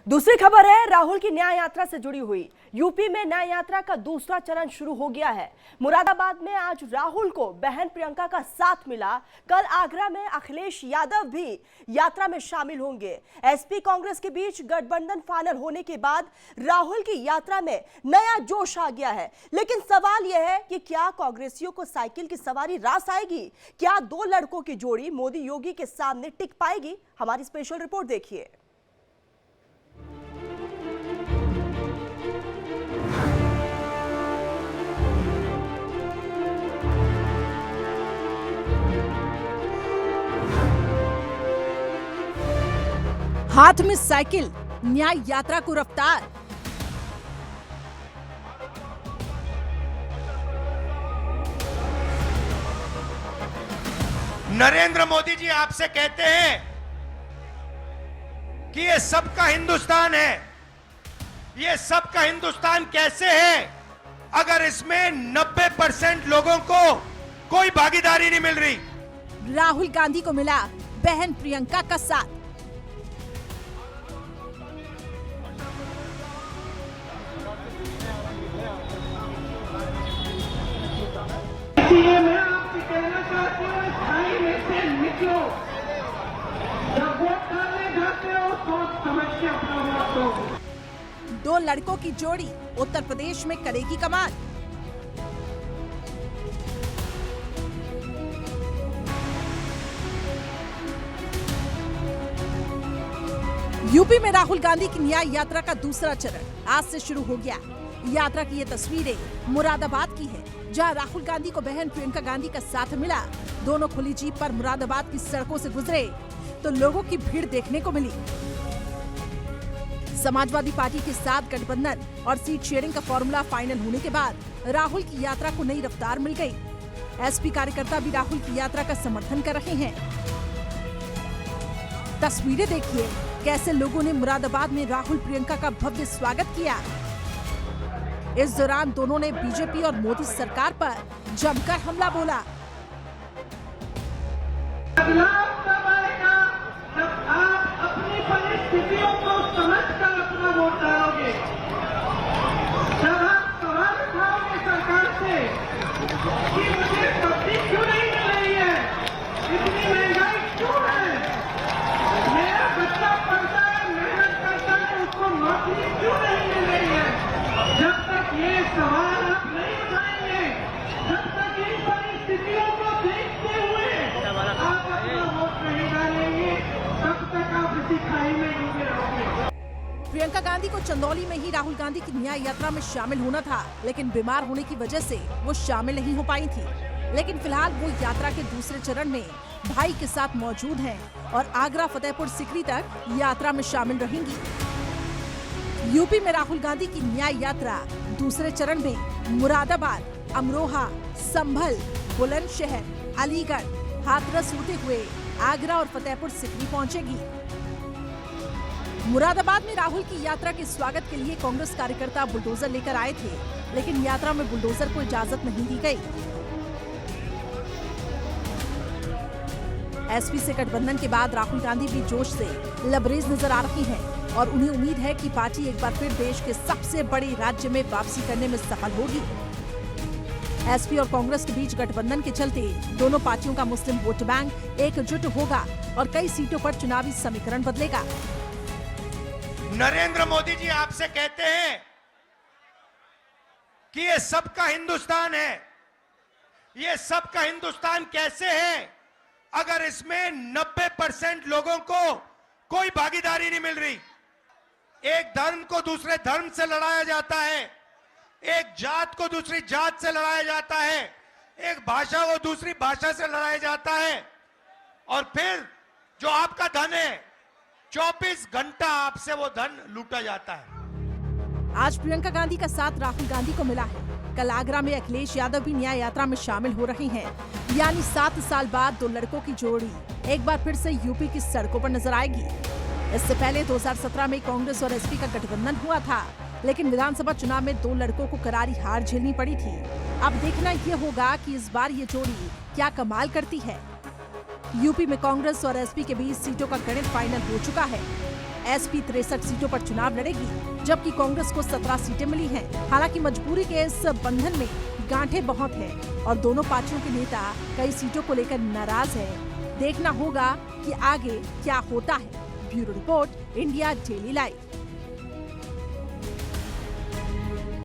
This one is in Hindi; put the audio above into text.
दूसरी खबर है राहुल की न्याय यात्रा से जुड़ी हुई। यूपी में न्याय यात्रा का दूसरा चरण शुरू हो गया है। मुरादाबाद में आज राहुल को बहन प्रियंका का साथ मिला। कल आगरा में अखिलेश यादव भी यात्रा में शामिल होंगे। एसपी कांग्रेस के बीच गठबंधन फाइनल होने के बाद राहुल की यात्रा में नया जोश आ गया है। लेकिन सवाल यह है कि क्या कांग्रेसियों को साइकिल की सवारी रास आएगी? क्या दो लड़कों की जोड़ी मोदी योगी के सामने टिक पाएगी? हमारी स्पेशल रिपोर्ट देखिए। हाथ में साइकिल, न्याय यात्रा को रफ्तार। नरेंद्र मोदी जी आपसे कहते हैं कि ये सबका हिंदुस्तान है। ये सबका हिंदुस्तान कैसे है अगर इसमें 90% लोगों को कोई भागीदारी नहीं मिल रही। राहुल गांधी को मिला बहन प्रियंका का साथ। इसलिए मैं आपसे कहना चाहती हूँ, इस खाई में से निकलो। जब वोट डालने जाते हो सोच समझ के अपना वोट दो। दो लड़कों की जोड़ी उत्तर प्रदेश में करेगी कमाल। यूपी में राहुल गांधी की न्याय यात्रा का दूसरा चरण आज से शुरू हो गया। यात्रा की ये तस्वीरें मुरादाबाद की है, जहां राहुल गांधी को बहन प्रियंका गांधी का साथ मिला। दोनों खुली जीप पर मुरादाबाद की सड़कों से गुजरे तो लोगों की भीड़ देखने को मिली। समाजवादी पार्टी के साथ गठबंधन और सीट शेयरिंग का फॉर्मूला फाइनल होने के बाद राहुल की यात्रा को नई रफ्तार मिल गई। एसपी कार्यकर्ता भी राहुल की यात्रा का समर्थन कर रहे हैं। तस्वीरें देखिए, कैसे लोगों ने मुरादाबाद में राहुल प्रियंका का भव्य स्वागत किया। इस दौरान दोनों ने बीजेपी और मोदी सरकार पर जमकर हमला बोला। बदलाव तब आएगा जब आप अपनी परिस्थितियों को समझकर अपना वोट डालोगे। जब आप सवाल उठाओगे सरकार से कि मुझे सब्जी क्यों नहीं मिल रही है, इतनी महंगाई क्यों है, मेरा बच्चा पढ़ता है, मेहनत करता है, उसको नौकरी क्यों नहीं मिल रही है, जब तक ये सवाल आप नहीं उठाएंगे, जब तक इन परिस्थितियों को देखते हुए आप अपना वोट नहीं डालेंगे, तब तक आप इसी खाई में डूबे रहोगे। प्रियंका गांधी को चंदौली में ही राहुल गांधी की न्याय यात्रा में शामिल होना था, लेकिन बीमार होने की वजह से वो शामिल नहीं हो पाई थी। लेकिन फिलहाल वो यात्रा के दूसरे चरण में भाई के साथ मौजूद हैं और आगरा फतेहपुर सिकरी तक यात्रा में शामिल रहेंगी। यूपी में राहुल गांधी की न्याय यात्रा दूसरे चरण में मुरादाबाद, अमरोहा, संभल, बुलंदशहर, अलीगढ़, हाथरस होते हुए आगरा और फतेहपुर सिकरी पहुंचेगी। मुरादाबाद में राहुल की यात्रा के स्वागत के लिए कांग्रेस कार्यकर्ता बुलडोजर लेकर आए थे, लेकिन यात्रा में बुलडोजर को इजाजत नहीं दी गई। एसपी से गठबंधन के बाद राहुल गांधी भी जोश से लबरेज नजर आ रही हैं और उन्हें उम्मीद है कि पार्टी एक बार फिर देश के सबसे बड़े राज्य में वापसी करने में सफल होगी। एसपी और कांग्रेस के बीच गठबंधन के चलते दोनों पार्टियों का मुस्लिम वोट बैंक एकजुट होगा और कई सीटों पर चुनावी समीकरण बदलेगा। नरेंद्र मोदी जी आपसे कहते हैं कि ये सबका हिंदुस्तान है। ये सबका हिंदुस्तान कैसे है अगर इसमें 90% लोगों को कोई भागीदारी नहीं मिल रही। एक धर्म को दूसरे धर्म से लड़ाया जाता है, एक जात को दूसरी जात से लड़ाया जाता है, एक भाषा को दूसरी भाषा से लड़ाया जाता है, और फिर जो आपका धन है 24 घंटा आपसे वो धन लूटा जाता है। आज प्रियंका गांधी का साथ राहुल गांधी को मिला है। कल आगरा में अखिलेश यादव भी न्याय यात्रा में शामिल हो रहे हैं। यानी 7 साल बाद दो लड़कों की जोड़ी एक बार फिर से यूपी की सड़कों पर नजर आएगी। इससे पहले 2017 में कांग्रेस और एसपी का गठबंधन हुआ था, लेकिन विधानसभा चुनाव में दो लड़कों को करारी हार झेलनी पड़ी थी। अब देखना ये होगा कि इस बार ये जोड़ी क्या कमाल करती है। यूपी में कांग्रेस और एसपी के बीच सीटों का गणित फाइनल हो चुका है। एसपी 63 सीटों पर चुनाव लड़ेगी, जबकि कांग्रेस को 17 सीटें मिली हैं। हालांकि मजबूरी के इस बंधन में गांठें बहुत हैं और दोनों पार्टियों के नेता कई सीटों को लेकर नाराज हैं। देखना होगा कि आगे क्या होता है। Bureau report, India daily live.